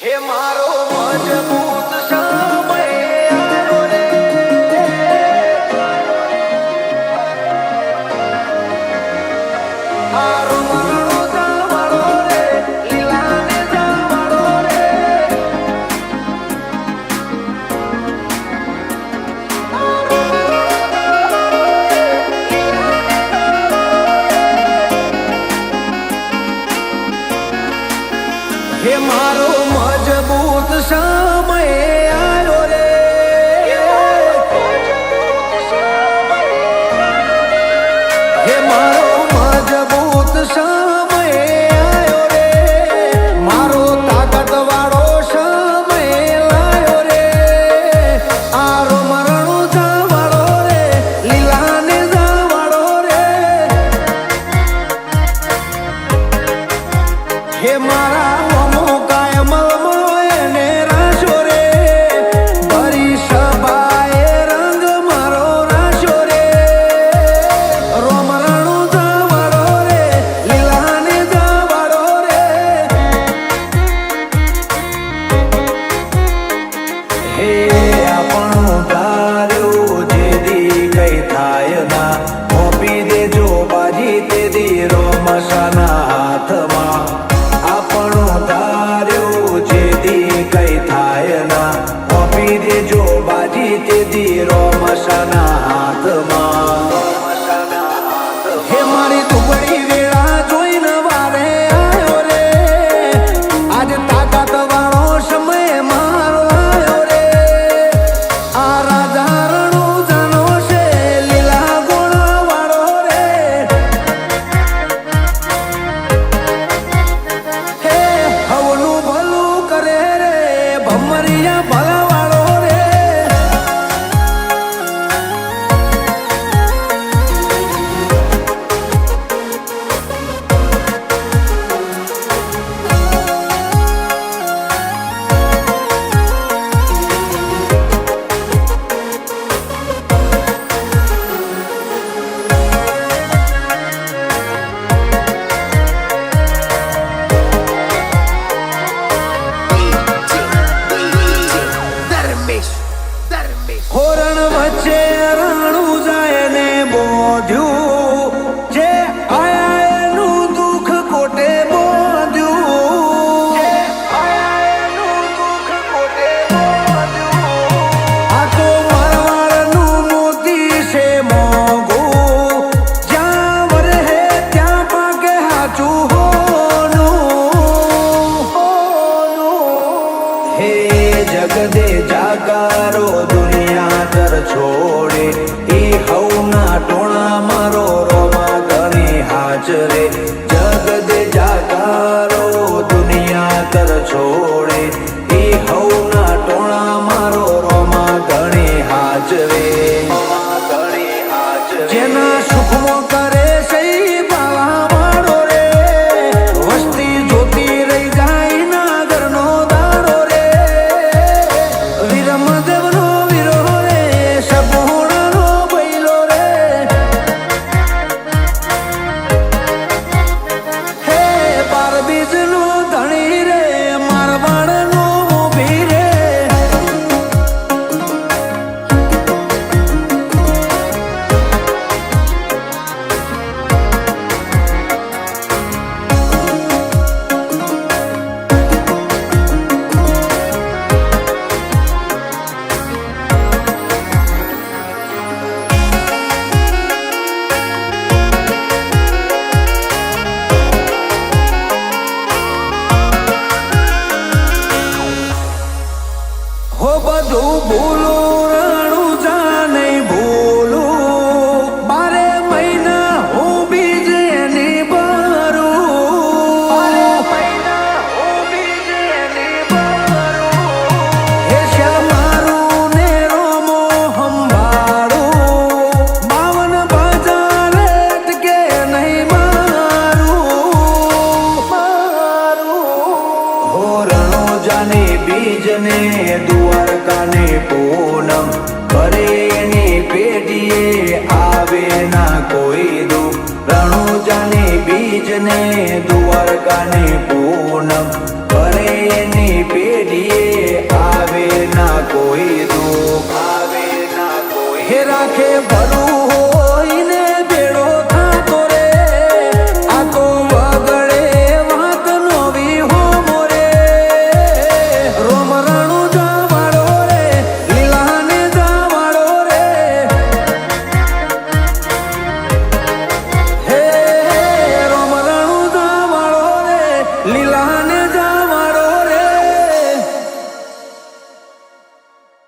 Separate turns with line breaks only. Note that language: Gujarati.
હે મારો મજબૂત સમય આવ્યો રે, આરો મારો જાવાળો રે, લીલાને જાવાળો રે, હે મારો મજબૂત સમય આવ્યો રે, હે મારો મજબૂત સમય આવ્યો રે, મારો તાકાત વાળો સમય લાયો રે, આરો મરણો જાવાળો રે, લીલાને જાવાળો રે, હે મારા હે મારી દુબળી વેળા જોઈને વારે આવ્યો રે, આજે તાકાત વાળો સમય મારો આવ્યો રે, આ રાજા રણો જાનો છે લીલા ગોળા વાળો રે, હે હવનું ભલું કરે રે ભમરિયા ભલા વાળો રે, હોરણ વચ્ચે રાણું જાય ને બોધ્યું, જે આયા એનું દુઃખ કોટે બોધ્યું, આ તો મારવાડનું મોતી છે મોંઘું, જ્યાં વરહે ત્યાં પાકે હાચું હોનું, હે જગદે જાગારો છોડે એ હવના ટોણા મારો રોમા ઘણી હાજરે, જગદે જાકારો દુનિયા કર છોડે એ હવના ટોણા મારો રોમા ઘણી હાજરે, જેના સુખમાં કરે છે બાવા વાળો રે, વસ્તી જોતી રહી જાય ના ઘરનો દાડો રે, વીરમદેવનો બધું ભૂલું રાણું જા નહીં ભૂલું, 12 મહિના હું બીજ એની ભરું, 12 મહિના હું બીજ એની ભરું, હે શ્યામારું ને રોમો સંભાળું, 52 બજાર અટકે નહીં મારું, હો રણોજાને બીજને દ્વારકાને પૂનમ કરે એની પેઢીએ આવે ના કોઈ દુઃખ, રણુજાને બીજને દ્વારકાને પૂનમ